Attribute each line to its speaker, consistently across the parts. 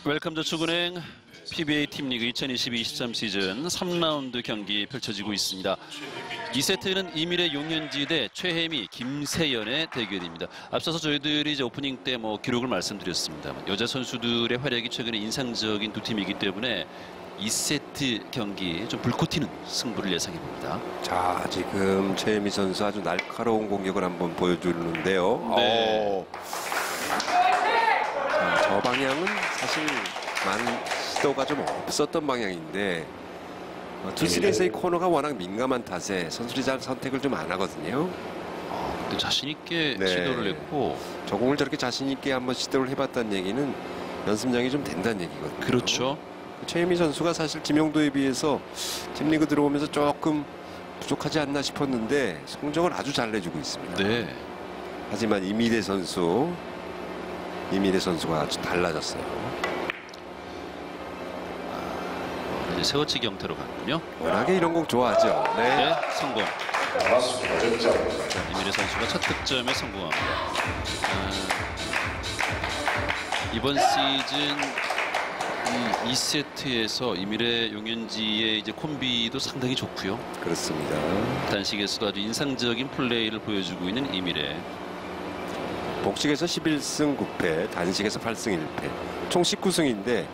Speaker 1: 웰컴 저축은행 PBA 팀리그 2022-23 시즌 3라운드 경기 펼쳐지고 있습니다. 2세트는 이밀의 용현지 대 최혜미, 김세연의 대결입니다. 앞서서 저희들이 이제 오프닝 때 기록을 말씀드렸습니다만 여자 선수들의 활약이 최근에 인상적인 두 팀이기 때문에 2세트 경기 좀 불꽃 튀는 승부를 예상해 봅니다.
Speaker 2: 자, 지금 최혜미 선수 아주 날카로운 공격을 한번 보여주는데요.
Speaker 1: 네.
Speaker 2: 자, 저 방향은 사실 많은 시도가 좀 없었던 방향인데 투쓰리에서의 코너가 워낙 민감한 탓에 선수들이 잘 선택을 좀 안 하거든요.
Speaker 1: 근데 자신 있게 시도를 했고
Speaker 2: 저 공을 저렇게 자신 있게 한번 시도를 해봤다는 얘기는 연습량이 좀 된다는 얘기거든요.
Speaker 1: 그렇죠.
Speaker 2: 최혜미 선수가 사실 김용도에 비해서 팀리그 들어오면서 조금 부족하지 않나 싶었는데 성적을 아주 잘 내주고 있습니다.
Speaker 1: 네.
Speaker 2: 하지만 이미래 선수가 아주 달라졌어요.
Speaker 1: 이제 세워치기 형태로 갔군요.
Speaker 2: 워낙에 이런 공 좋아하죠.
Speaker 1: 네, 성공. 이미래 선수가 첫 득점에 성공합니다. 이번 시즌 2세트에서 이밀의 용현지의 이제 콤비도 상당히 좋고요.
Speaker 2: 그렇습니다.
Speaker 1: 단식에서도 아주 인상적인 플레이를 보여주고 있는 이밀의.
Speaker 2: 복식에서 11승 9패, 단식에서 8승 1패, 총 19승인데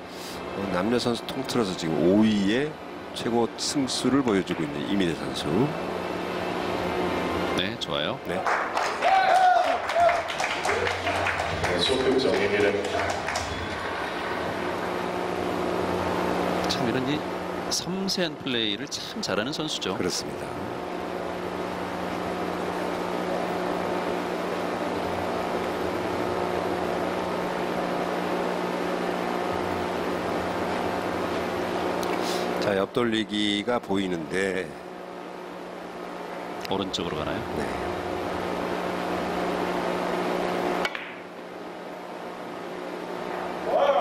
Speaker 2: 남녀 선수 통틀어서 지금 5위의 최고 승수를 보여주고 있는 이밀의 선수.
Speaker 1: 네, 좋아요.
Speaker 2: 네.
Speaker 1: 참 이런 이 섬세한 플레이를 참 잘하는 선수죠.
Speaker 2: 그렇습니다. 자, 옆돌리기가 보이는데
Speaker 1: 오른쪽으로 가나요?
Speaker 2: 네.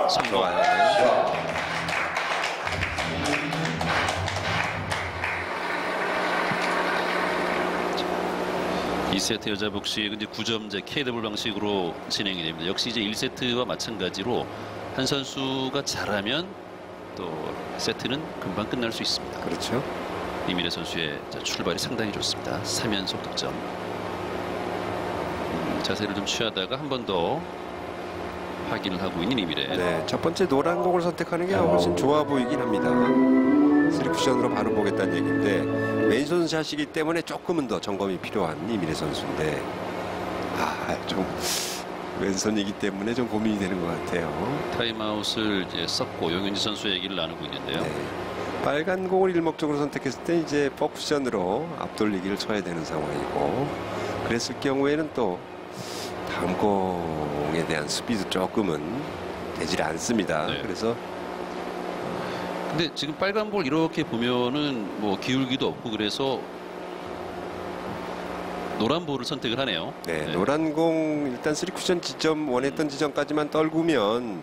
Speaker 1: 성공. 2세트 여자 복식 이제 9점제 KW 방식으로 진행이 됩니다. 역시 이제 1세트와 마찬가지로 한 선수가 잘하면 또 세트는 금방 끝날 수 있습니다.
Speaker 2: 그렇죠.
Speaker 1: 이밀의 선수의 출발이 상당히 좋습니다. 3연속 득점. 자세를 좀 취하다가 한 번 더 확인을 하고 있는 이밀의.
Speaker 2: 네, 첫 번째 노란 공을 선택하는 게 훨씬 좋아 보이긴 합니다. 3쿠션으로 바로 보겠다는 얘기인데 왼손 샷이기 때문에 조금은 더 점검이 필요한 이밀의 선수인데 좀 왼손이기 때문에 좀 고민이 되는 것 같아요.
Speaker 1: 타임아웃을 이제 썼고 용현지 선수 얘기를 나누고 있는데요.
Speaker 2: 네. 빨간 공을 일목적으로 선택했을 때 이제 퍼쿠션으로 앞돌리기를 쳐야 되는 상황이고 그랬을 경우에는 또 다음 공에 대한 수비도 조금은 되질 않습니다.
Speaker 1: 네.
Speaker 2: 그래서
Speaker 1: 근데 지금 빨간 볼 이렇게 보면은 기울기도 없고 그래서 노란 볼을 선택을 하네요.
Speaker 2: 네, 노란 공 일단 3쿠션 지점 원했던 지점까지만 떨구면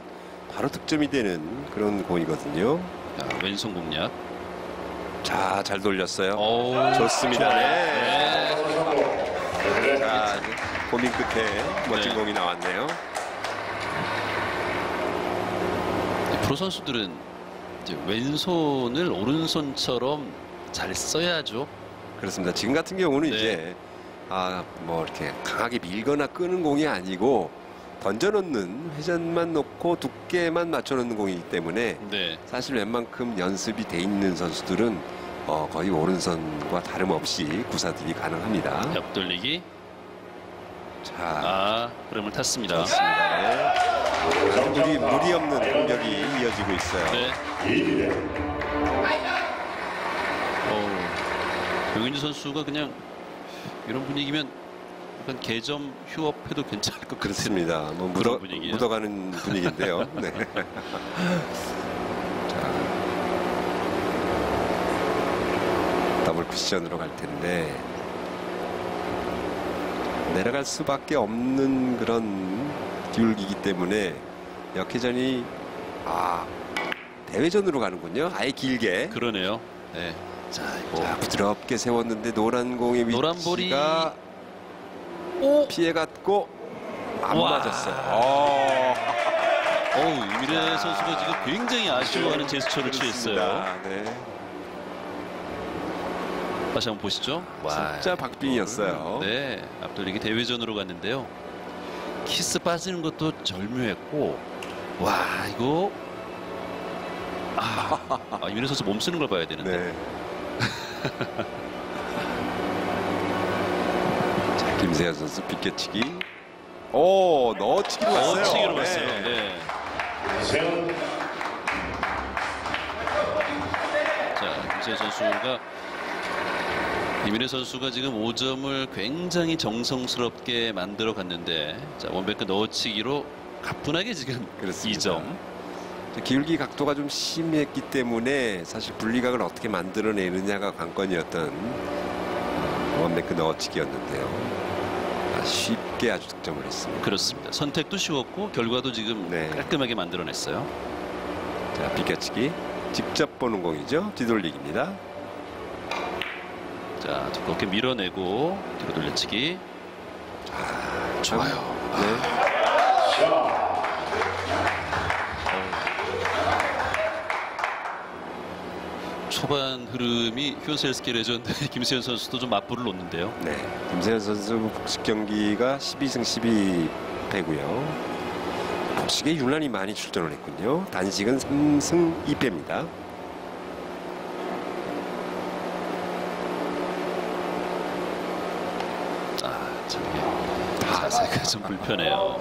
Speaker 2: 바로 득점이 되는 그런 공이거든요.
Speaker 1: 자, 왼손 공략.
Speaker 2: 자, 잘 돌렸어요.
Speaker 1: 오,
Speaker 2: 좋습니다.
Speaker 1: 좋아요.
Speaker 2: 네. 자, 고민 끝에 멋진 공이 나왔네요.
Speaker 1: 프로 선수들은 이제 왼손을 오른손처럼 잘 써야죠.
Speaker 2: 그렇습니다. 지금 같은 경우는
Speaker 1: 네.
Speaker 2: 이제 이렇게 강하게 밀거나 끄는 공이 아니고 던져놓는 회전만 놓고 두께만 맞춰놓는 공이기 때문에
Speaker 1: 네.
Speaker 2: 사실 웬만큼 연습이 돼 있는 선수들은 거의 오른손과 다름없이 구사들이 가능합니다.
Speaker 1: 옆돌리기.
Speaker 2: 자,
Speaker 1: 흐름을 탔습니다.
Speaker 2: 좋습니다. 네. 무리 없는 공격이 이어지고 있어요.
Speaker 1: 네. 용현지 선수가 그냥 이런 분위기면 약간 개점 휴업해도 괜찮을 것 같아요.
Speaker 2: 그렇습니다. 묻어가는 분위기인데요. 네. 자, 더블 쿠션으로 갈 텐데 내려갈 수밖에 없는 그런 기울기이기 때문에 역회전이 대회전으로 가는군요. 아예 길게.
Speaker 1: 그러네요. 네. 자,
Speaker 2: 부드럽게 세웠는데 노란 공의 위치가
Speaker 1: 노란 볼이
Speaker 2: 피해갔고 안 맞았어요.
Speaker 1: 이미래 선수가 지금 굉장히 아쉬워하는 제스처를 취했어요.
Speaker 2: 네.
Speaker 1: 다시 한번 보시죠.
Speaker 2: 진짜 박빙이었어요.
Speaker 1: 네, 앞돌리기 대회전으로 갔는데요. 키스 빠지는 것도 절묘했고, 와 이거 이민혜 선수 몸 쓰는 걸 봐야 되는데.
Speaker 2: 네. 자, 김세현 선수 비껴치기. 넣어치기로 갔어요.
Speaker 1: 넣어치기로
Speaker 2: 네.
Speaker 1: 갔어요. 네. 자, 김세현 선수가 이민혜 선수가 지금 5점을 굉장히 정성스럽게 만들어 갔는데, 자 원뱅크 넣어치기로 가뿐하게 지금
Speaker 2: 그렇습니다.
Speaker 1: 2점.
Speaker 2: 기울기 각도가 좀 심했기 때문에 사실 분리각을 어떻게 만들어내느냐가 관건이었던 원뱅크 넣어치기였는데요. 쉽게 아주 득점을 했습니다.
Speaker 1: 그렇습니다. 선택도 쉬웠고 결과도 지금
Speaker 2: 네.
Speaker 1: 깔끔하게 만들어냈어요.
Speaker 2: 자, 비껴치기 직접 보는 공이죠. 뒤돌리기입니다.
Speaker 1: 자, 두껍게 밀어내고 뒤로 돌려치기. 좋아요.
Speaker 2: 네.
Speaker 1: 초반 흐름이 휴원셀스키 레전드 김세현 선수도 좀 맞불을 놓는데요.
Speaker 2: 네. 김세현 선수 복식 경기가 12승 12패고요. 복식에 유난히 많이 출전을 했군요. 단식은 3승 2패입니다.
Speaker 1: 참 이게 자세가 좀 불편해요.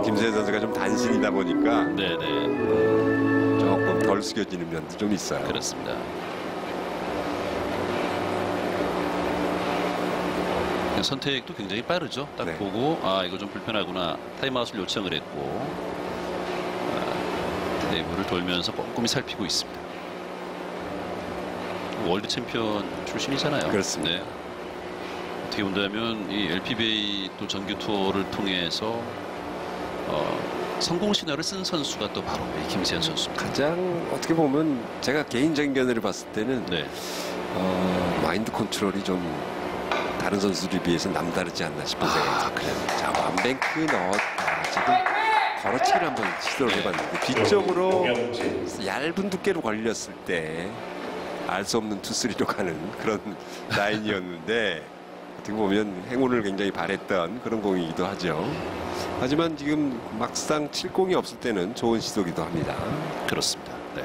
Speaker 2: 김세현 선수가 좀 단신이다 보니까
Speaker 1: 네네.
Speaker 2: 조금 덜 숙여지는 면도 좀 있어요.
Speaker 1: 그렇습니다. 선택도 굉장히 빠르죠. 딱
Speaker 2: 네.
Speaker 1: 보고 이거 좀 불편하구나. 타임아웃을 요청을 했고 테이블을 돌면서 꼼꼼히 살피고 있습니다. 월드 챔피언 출신이잖아요.
Speaker 2: 그렇습니다.
Speaker 1: 네. 어떻게 본다면 이 LPBA 또 정규 투어를 통해서 성공 신화를 쓴 선수가 또 바로 이 김세현 선수입니다.
Speaker 2: 가장 어떻게 보면 제가 개인적인 견해를 봤을 때는
Speaker 1: 네.
Speaker 2: 마인드 컨트롤이 좀 다른 선수들에 비해서 남다르지 않나 싶은 생각이
Speaker 1: 그래요.
Speaker 2: 자, 원뱅크 넣었다. 지금 걸어치기를 한번 시도를 해봤는데 뒤쪽으로 얇은 두께로 걸렸을 때 알 수 없는 투쓰리로 가는 그런 라인이었는데 어떻게 보면 행운을 굉장히 바랬던 그런 공이기도 하죠. 하지만 지금 막상 칠 공이 없을 때는 좋은 시도기도 합니다.
Speaker 1: 그렇습니다. 네.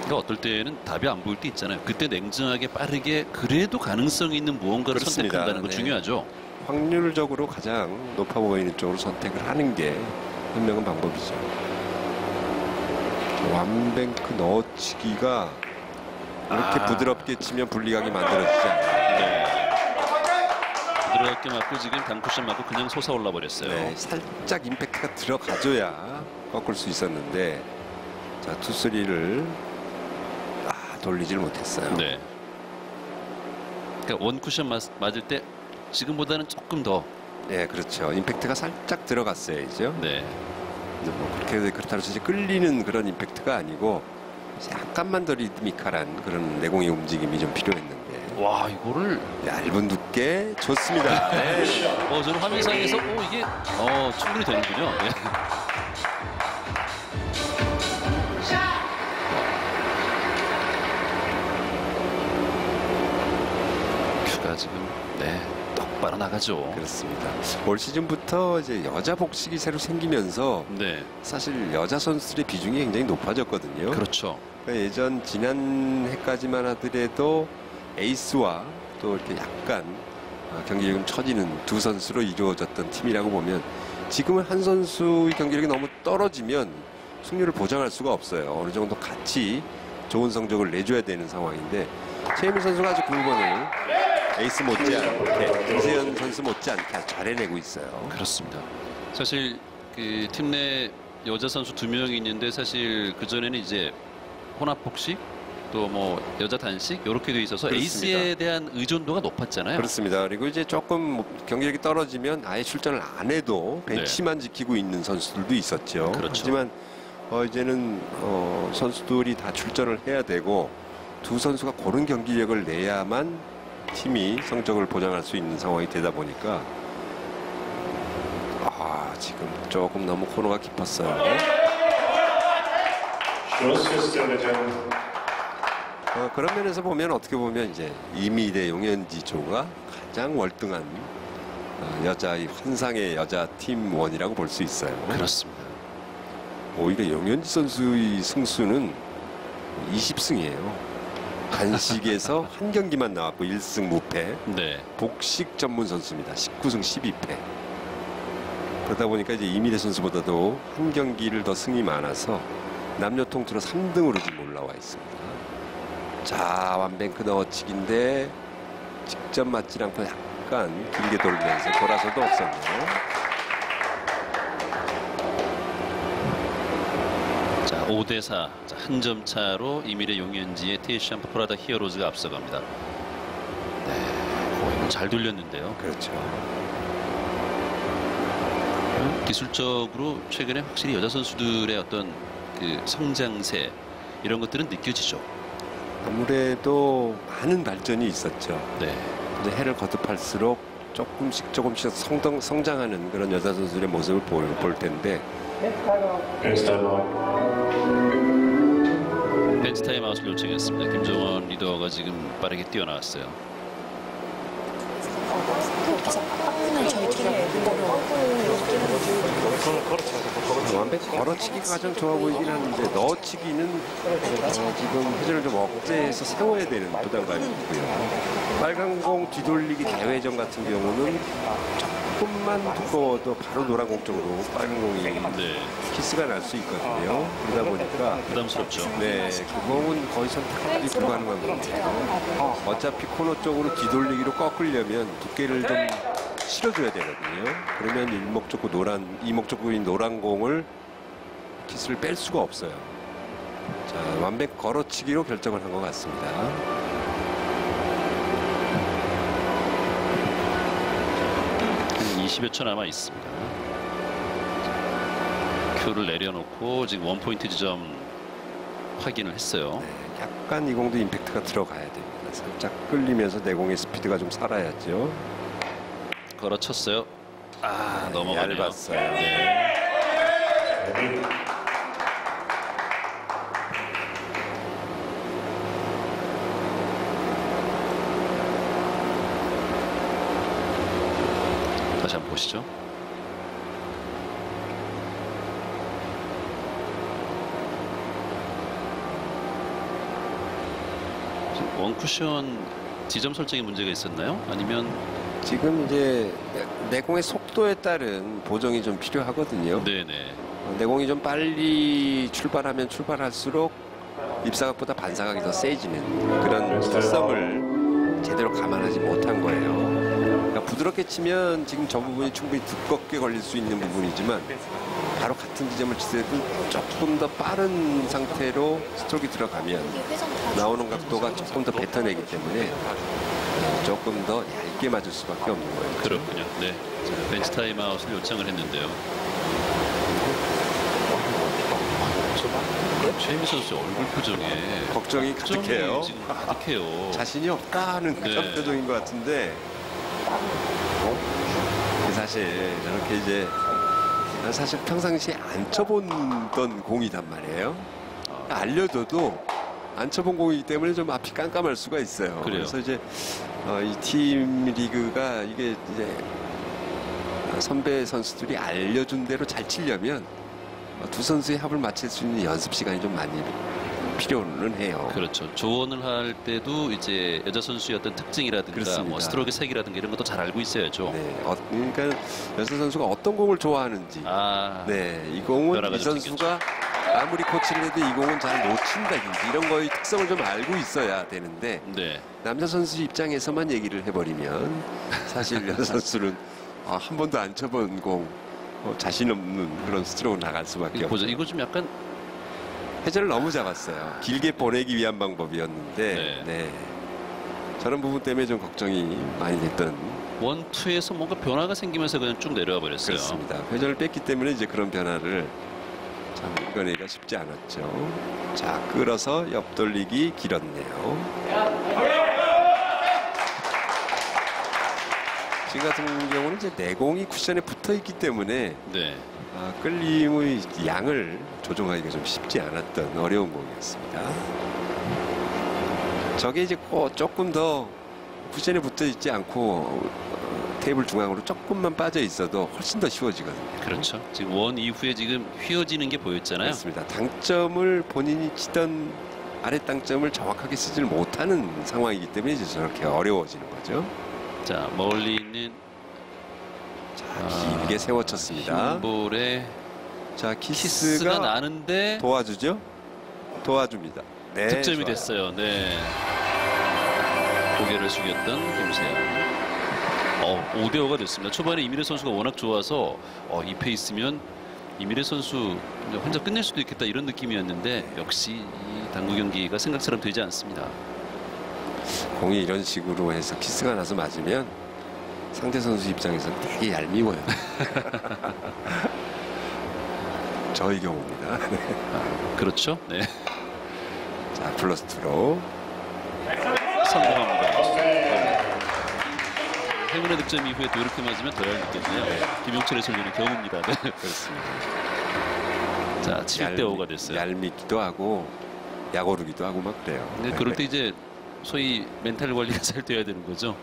Speaker 1: 그러니까 어떨 때는 답이 안 보일 때 있잖아요. 그때 냉정하게 빠르게 그래도 가능성이 있는 무언가를
Speaker 2: 그렇습니다.
Speaker 1: 선택한다는 거
Speaker 2: 네.
Speaker 1: 중요하죠.
Speaker 2: 확률적으로 가장 높아 보이는 쪽으로 선택을 하는 게 현명한 방법이죠. 완뱅크 넣어치기가 이렇게 부드럽게 치면 분리각이 만들어지지 않아요.
Speaker 1: 네. 부드럽게 맞고 지금 단쿠션 맞고 그냥 솟아올라 버렸어요.
Speaker 2: 네, 살짝 임팩트가 들어가줘야 꺾을 수 있었는데 자, 투쓰리를 돌리질 못했어요.
Speaker 1: 네. 그러니까 원쿠션 맞을 때 지금보다는 조금 더.
Speaker 2: 네, 그렇죠. 임팩트가 살짝 들어갔어야죠.
Speaker 1: 네.
Speaker 2: 뭐 그렇다고 해서 끌리는 그런 임팩트가 아니고 약간만 더 리드미컬한 그런 내공의 움직임이 좀 필요했는데.
Speaker 1: 와, 이거를
Speaker 2: 얇은 두께 좋습니다. 네.
Speaker 1: 저는 화면상에서 이게 충분히 되는군요. 네. 큐가 지금 똑바로 나가죠.
Speaker 2: 그렇습니다. 올 시즌부터 이제 여자 복식이 새로 생기면서
Speaker 1: 네.
Speaker 2: 사실 여자 선수들의 비중이 굉장히 높아졌거든요.
Speaker 1: 그렇죠.
Speaker 2: 그러니까 예전 지난 해까지만 하더라도 에이스와 또 이렇게 약간 경기력이 좀 처지는 두 선수로 이루어졌던 팀이라고 보면 지금은 한 선수의 경기력이 너무 떨어지면 승률을 보장할 수가 없어요. 어느 정도 같이 좋은 성적을 내줘야 되는 상황인데 최혜민 선수가 아주 그 부분을 에이스 못지않게 김세현 선수 못지않게 잘 해내고 있어요.
Speaker 1: 그렇습니다. 사실 그 팀 내 여자 선수 2명이 있는데 사실 그 전에는 이제 혼합 복식 또 뭐 여자 단식 이렇게 돼 있어서
Speaker 2: 그렇습니다.
Speaker 1: 에이스에 대한 의존도가 높았잖아요.
Speaker 2: 그렇습니다. 그리고 이제 조금 경기력이 떨어지면 아예 출전을 안 해도 벤치만 지키고 있는 선수들도 있었죠.
Speaker 1: 그렇죠.
Speaker 2: 하지만 이제는 선수들이 다 출전을 해야 되고 두 선수가 고른 경기력을 내야만 팀이 성적을 보장할 수 있는 상황이 되다 보니까 지금 조금 너무 코너가 깊었어요. 그런 면에서 보면 어떻게 보면 이제 이미 대 용현지 조가 가장 월등한 여자 이 환상의 여자 팀원이라고 볼 수 있어요.
Speaker 1: 그렇습니다.
Speaker 2: 오히려 용현지 선수의 승수는 20승이에요. 단식에서 한 경기만 나왔고 1승 무패.
Speaker 1: 네.
Speaker 2: 복식 전문 선수입니다. 19승 12패. 그러다 보니까 이제 이미래 선수보다도 한 경기를 더 승이 많아서 남녀 통틀어 3등으로 지금 올라와 있습니다. 자, 완뱅크 넣어치기인데 직접 맞지 않고 약간 길게 돌면서 돌아서도 없었네요.
Speaker 1: 자, 5대4. 한 점 차로 이미래 용현지의 테이시안프 프라다 히어로즈가 앞서갑니다. 네, 거의 잘 돌렸는데요.
Speaker 2: 그렇죠.
Speaker 1: 기술적으로 최근에 확실히 여자 선수들의 어떤 그 성장세 이런 것들은 느껴지죠.
Speaker 2: 아무래도 많은 발전이 있었죠.
Speaker 1: 네.
Speaker 2: 근데 해를 거듭할수록 조금씩 성장하는 그런 여자 선수들의 모습을 볼 텐데.
Speaker 1: 벤치 타임아웃을 요청했습니다. 김종원 리더가 지금 빠르게 뛰어나왔어요.
Speaker 2: 완벽히 걸어치기가 가장 좋아 보이긴 하는데 넣어치기는 지금 회전을 좀 억제해서 세워야 되는 부담감이 있고요. 빨간 공 뒤돌리기 대회전 같은 경우는 조금만 두꺼워도 바로 노란 공 쪽으로 빨간 공이 키스가 날 수 있거든요. 그러다 보니까
Speaker 1: 부담스럽죠.
Speaker 2: 네, 그 공은 거의 선택하기 불가능한 건데요. 어차피 코너 쪽으로 뒤돌리기로 꺾으려면 두께를 좀 실어줘야 되거든요. 그러면 이목적구인 노란 공을 키스를 뺄 수가 없어요. 자, 완벽 걸어치기로 결정을 한 것 같습니다.
Speaker 1: 20여 초 남아 있습니다. 큐를 내려놓고 지금 원포인트 지점 확인을 했어요.
Speaker 2: 네, 약간 이 공도 임팩트가 들어가야 됩니다. 살짝 끌리면서 내공의 스피드가 좀 살아야죠.
Speaker 1: 걸어쳤어요. 아, 넘어가네요.
Speaker 2: 얇았어요.
Speaker 1: 네. 다시 한번 보시죠. 지금 원쿠션 지점 설정에 문제가 있었나요? 아니면
Speaker 2: 지금 이제 내공의 속도에 따른 보정이 좀 필요하거든요.
Speaker 1: 네네.
Speaker 2: 내공이 좀 빨리 출발하면 출발할수록 입사각보다 반사각이 더 세지는 그런 특성을 제대로 감안하지 못한 거예요. 그러니까 부드럽게 치면 지금 저 부분이 충분히 두껍게 걸릴 수 있는 부분이지만 바로 같은 지점을 치더라도 조금 더 빠른 상태로 스트로크가 들어가면 나오는 각도가 조금 더 뱉어내기 때문에 조금 더 얇게 맞을 수밖에 없는 거예요.
Speaker 1: 그렇군요. 네. 자, 벤치 타임아웃을 요청을 했는데요. 최혜미 선수 얼굴 표정에
Speaker 2: 걱정이 가득해요.
Speaker 1: 지금 가득해요.
Speaker 2: 자신이 없다는 그런
Speaker 1: 네.
Speaker 2: 표정인 것 같은데 사실 저렇게 이제 사실 평상시에 안 쳐본 공이단 말이에요. 알려줘도 안 쳐본 공이기 때문에 좀 앞이 깜깜할 수가 있어요.
Speaker 1: 그래요.
Speaker 2: 그래서 이제 이 팀 리그가 이게 이제 선배 선수들이 알려준 대로 잘 치려면 두 선수의 합을 맞출 수 있는 연습 시간이 좀 많이 필요는 해요.
Speaker 1: 그렇죠. 조언을 할 때도 이제 여자 선수의 어떤 특징이라든가
Speaker 2: 그렇습니다.
Speaker 1: 뭐 스트로크 색이라든가 이런 것도 잘 알고 있어야죠.
Speaker 2: 네, 그러니까 여자 선수가 어떤 공을 좋아하는지,
Speaker 1: 네,
Speaker 2: 이 공은
Speaker 1: 변화가
Speaker 2: 이
Speaker 1: 좀
Speaker 2: 선수가 아무리 코치를 해도 이 공은 잘 못 친다든지 이런 거의 특성을 좀 알고 있어야 되는데
Speaker 1: 네.
Speaker 2: 남자 선수 입장에서만 얘기를 해버리면 사실 여자 선수는 한 번도 안 쳐본 공, 자신 없는 그런 스트로크로 나갈 수밖에
Speaker 1: 이거 보죠.
Speaker 2: 없어요.
Speaker 1: 이거 좀 약간
Speaker 2: 회전을 너무 잡았어요. 길게 보내기 위한 방법이었는데 네. 저런 부분 때문에 좀 걱정이 많이 됐던.
Speaker 1: 원투에서 뭔가 변화가 생기면서 그냥 쭉 내려와 버렸어요.
Speaker 2: 그렇습니다. 회전을 뺐기 때문에 이제 그런 변화를 참 이겨내기가 쉽지 않았죠. 자, 끌어서 옆돌리기 길었네요. 지금 같은 경우는 이제 내공이 쿠션에 붙어 있기 때문에
Speaker 1: 네.
Speaker 2: 끌림의 양을 조정하기가 좀 쉽지 않았던 어려운 공이었습니다. 저게 이제 조금 더 쿠션에 붙어 있지 않고 테이블 중앙으로 조금만 빠져 있어도 훨씬 더 쉬워지거든요.
Speaker 1: 그렇죠. 지금 원 이후에 지금 휘어지는 게 보였잖아요.
Speaker 2: 그렇습니다. 당점을 본인이 치던 아래 당점을 정확하게 쓰지를 못하는 상황이기 때문에 이제 저렇게 어려워지는 거죠.
Speaker 1: 자, 멀리 있는
Speaker 2: 길게 세워쳤습니다.
Speaker 1: 흰볼에
Speaker 2: 자,
Speaker 1: 키스가
Speaker 2: 키스가
Speaker 1: 나는데
Speaker 2: 도와주죠? 도와줍니다. 네,
Speaker 1: 득점이
Speaker 2: 좋아요.
Speaker 1: 됐어요. 네. 고개를 숙였던 김세현. 5대5가 됐습니다. 초반에 이미래 선수가 워낙 좋아서 이 페이스면 이미래 선수 혼자 끝낼 수도 있겠다 이런 느낌이었는데 역시 이 당구 경기가 생각처럼 되지 않습니다.
Speaker 2: 공이 이런 식으로 해서 키스가 나서 맞으면 상대 선수 입장에서는 되게 얄미워요. 저의 경우입니다.
Speaker 1: 그렇죠. 네.
Speaker 2: 자, 플러스 2로
Speaker 1: 성공합니다. 행운의 득점 이후에 또 이렇게 맞으면 더 얄밉겠네요. 김용철의 설리는 경우입니다. 네.
Speaker 2: 그렇습니다.
Speaker 1: 자, 7대5가 됐어요.
Speaker 2: 얄밉기도 하고 약오르기도 하고 막 그래요.
Speaker 1: 네, 그럴 때 이제 소위 멘탈 관리가 잘 돼야 되는 거죠.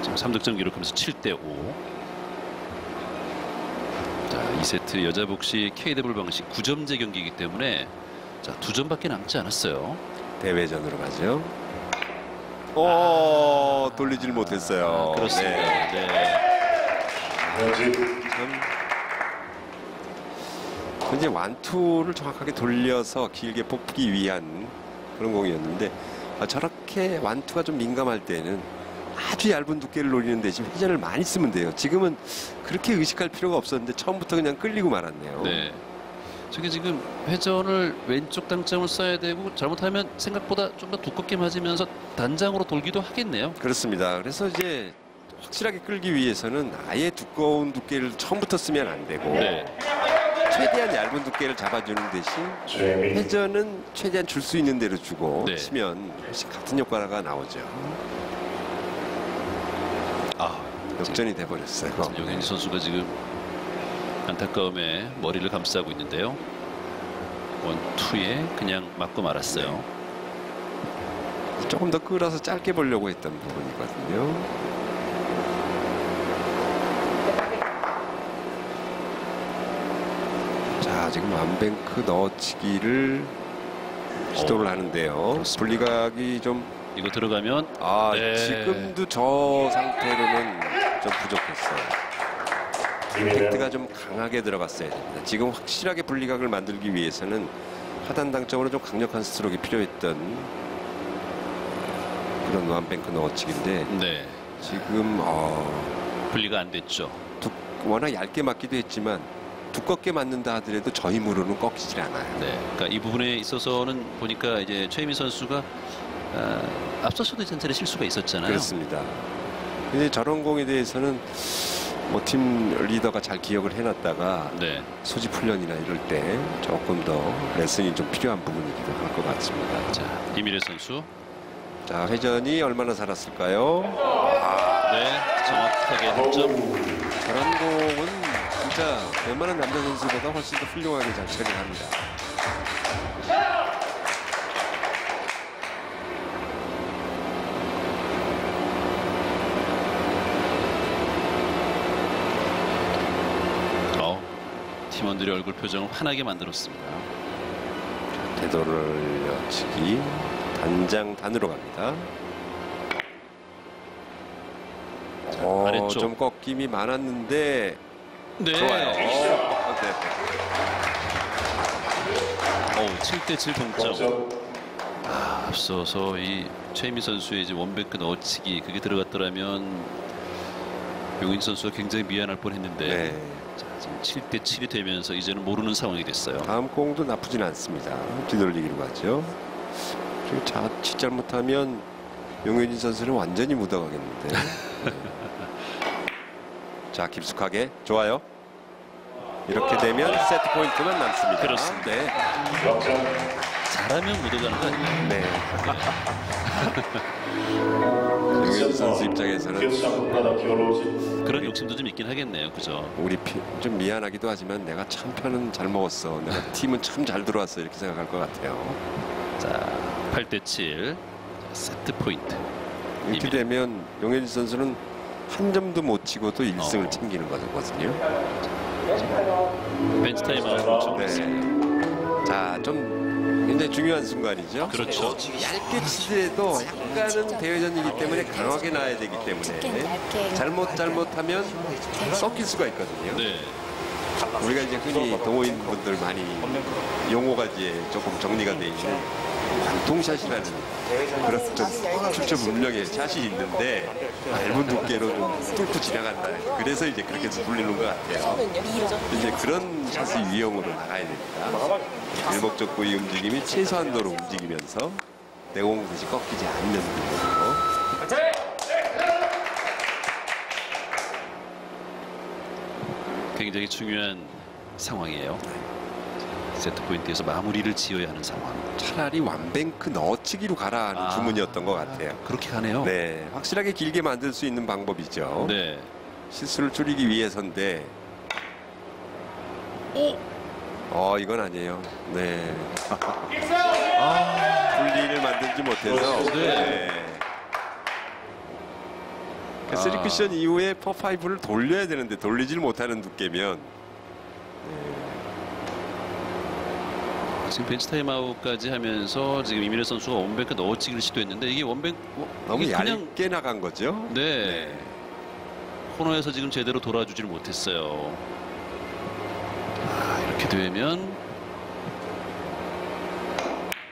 Speaker 1: 지금 3득점 기록하면서 7대5. 자, 2세트 여자 복식 KW 방식 9점제 경기이기 때문에 자, 2점밖에 남지 않았어요.
Speaker 2: 대회전으로 가죠. 돌리질 못했어요.
Speaker 1: 그렇습니다.
Speaker 2: 네. 참 이제 완투를 정확하게 돌려서 길게 뽑기 위한 그런 공이었는데 저렇게 완투가 좀 민감할 때는 아주 얇은 두께를 노리는 대신 회전을 많이 쓰면 돼요. 지금은 그렇게 의식할 필요가 없었는데 처음부터 그냥 끌리고 말았네요.
Speaker 1: 네. 저게 지금 회전을 왼쪽 당점을 써야 되고 잘못하면 생각보다 좀 더 두껍게 맞으면서 단장으로 돌기도 하겠네요.
Speaker 2: 그렇습니다. 그래서 이제 확실하게 끌기 위해서는 아예 두꺼운 두께를 처음부터 쓰면 안 되고
Speaker 1: 네.
Speaker 2: 최대한 얇은 두께를 잡아주는 대신 회전은 최대한 줄 수 있는 대로 주고
Speaker 1: 네.
Speaker 2: 치면 훨씬 같은 효과가 나오죠. 역전이 돼버렸어요.
Speaker 1: 용현지 선수가 지금 안타까움에 머리를 감싸고 있는데요. 원투에 그냥 맞고 말았어요.
Speaker 2: 조금 더 끌어서 짧게 보려고 했던 부분이거든요. 자, 지금 완뱅크 넣어치기를 시도를 하는데요. 분리각이 좀
Speaker 1: 이거 들어가면 네.
Speaker 2: 지금도 저 상태로는 좀 부족했어요. 임팩트가 좀 강하게 들어갔어야 됩니다. 지금 확실하게 분리각을 만들기 위해서는 하단 당점으로 좀 강력한 스트로크가 필요했던 그런 완뱅크 넣어치기인데
Speaker 1: 네.
Speaker 2: 지금
Speaker 1: 분리가 안 됐죠.
Speaker 2: 워낙 얇게 맞기도 했지만 두껍게 맞는다 하더라도 저 힘으로는 꺾이질 않아요.
Speaker 1: 네. 그러니까 이 부분에 있어서는 보니까 이제 최혜민 선수가 앞서서도 전체에 실수가 있었잖아요.
Speaker 2: 그렇습니다. 이제 저런 공에 대해서는 뭐 팀 리더가 잘 기억을 해놨다가
Speaker 1: 네.
Speaker 2: 소집 훈련이나 이럴 때 조금 더 레슨이 좀 필요한 부분이기도 할 것 같습니다.
Speaker 1: 자, 이미래 선수.
Speaker 2: 자, 회전이 얼마나 살았을까요?
Speaker 1: 네, 정확하게 득점.
Speaker 2: 저런 공은 진짜 웬만한 남자 선수보다 훨씬 더 훌륭하게 잘 처리합니다.
Speaker 1: 팀원들의 얼굴 표정을 환하게 만들었습니다.
Speaker 2: 되돌을 여치기 단으로 갑니다.
Speaker 1: 아래쪽.
Speaker 2: 좀 꺾임이 많았는데
Speaker 1: 네.
Speaker 2: 좋아요. 네.
Speaker 1: 7대7 동점. 앞서서 이 최혜민 선수의 이제 원뱅크 넣어치기 그게 들어갔더라면 용인지 선수가 굉장히 미안할 뻔했는데
Speaker 2: 네.
Speaker 1: 자, 지금 7대7이 되면서 이제는 모르는 상황이 됐어요.
Speaker 2: 다음 공도 나쁘진 않습니다. 뒤돌리기로 가죠. 그리고 자칫 잘못하면 용현진 선수는 완전히 묻어가겠는데. 네. 자, 깊숙하게 좋아요. 이렇게 되면 세트 포인트만 남습니다.
Speaker 1: 그렇습니다.
Speaker 2: 네.
Speaker 1: 잘하면 묻어가는 거 아니에요?
Speaker 2: 네. 용현지 선수 입장에서는
Speaker 1: 그런 욕심도 좀 있긴 하겠네요. 그죠?
Speaker 2: 우리 좀 미안하기도 하지만 내가 참 편은 잘 먹었어. 내가 팀은 참 잘 들어왔어. 이렇게 생각할 것 같아요.
Speaker 1: 자, 8대7 세트 포인트.
Speaker 2: 이렇게 되면 용현지 선수는 한 점도 못 치고도 1승을 챙기는 거거든요.
Speaker 1: 벤치 타임아웃을
Speaker 2: 네. 자, 좀 굉장히 중요한 순간이죠.
Speaker 1: 그렇죠.
Speaker 2: 얇게 치더라도 약간은 대회전이기 때문에 강하게 나야 되기 때문에 잘못하면 섞일 수가 있거든요.
Speaker 1: 네.
Speaker 2: 우리가 이제 흔히 동호인 분들 많이 용어가 이제 조금 정리가 돼 있는 관통샷이라는 그런 좀 출처 분명의 샷이 있는데 얇은 두께로 좀 뚫고 지나간다. 그래서 이제 그렇게 불리는 것 같아요. 이제 그런 샷의 유형으로 나가야 됩니다. 일목적구의 움직임이 최소한도로 움직이면서 내공듯이 꺾이지 않는 부분으로.
Speaker 1: 굉장히 중요한 상황이에요. 세트 포인트에서 마무리를 지어야 하는 상황.
Speaker 2: 차라리 완뱅크 넣어치기로 가라는 주문이었던 것 같아요.
Speaker 1: 그렇게 가네요.
Speaker 2: 네, 확실하게 길게 만들 수 있는 방법이죠.
Speaker 1: 네.
Speaker 2: 실수를 줄이기 위해서인데.
Speaker 1: 오!
Speaker 2: 이건 아니에요. 네. 분리를 만들지 못해서.
Speaker 1: 네.
Speaker 2: 쓰리 쿠션 이후에 퍼5를 돌려야 되는데 돌리질 못하는 두께면.
Speaker 1: 지금 벤치 타임아웃까지 하면서 지금 이민혜 선수가 원뱅크 넣어치기를 시도했는데 이게 원뱅크
Speaker 2: 너무
Speaker 1: 이게
Speaker 2: 얇게 나간 거죠.
Speaker 1: 네. 코너에서 지금 제대로 돌아주질 못했어요. 이렇게 되면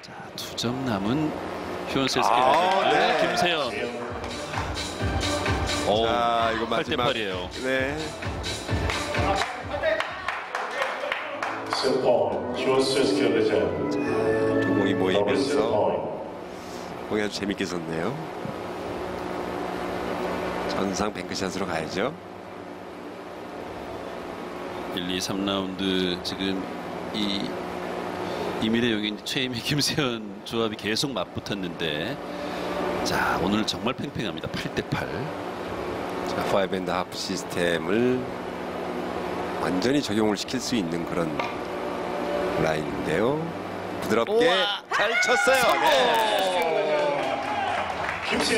Speaker 1: 자, 2점 남은 휴원스의 스케일
Speaker 2: 네.
Speaker 1: 김세현.
Speaker 2: 자, 이거 마지막.
Speaker 1: 8대8이에요.
Speaker 2: 네. 두 공이 모이면서 공이 아주 재밌게 섰네요. 전상 뱅크샷으로 가야죠.
Speaker 1: 1, 2, 3라운드 지금 이민혜 용인 최희미 김세현 조합이 계속 맞붙었는데 자, 오늘 정말 팽팽합니다. 8대8.
Speaker 2: 자, 5&1 시스템을 완전히 적용을 시킬 수 있는 그런 라인인데요. 부드럽게
Speaker 1: 우와.
Speaker 2: 잘 쳤어요. 네.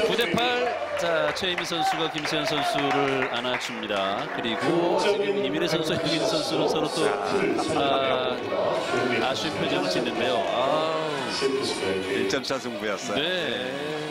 Speaker 1: 9대8. 자, 최희미 선수가 김세현 선수를 안아줍니다. 그리고 지금 이민혜 선수, 용인 선수는 서로 또 아쉬운 표정을 짓는데요.
Speaker 2: 1점차 승부였어요.
Speaker 1: 네.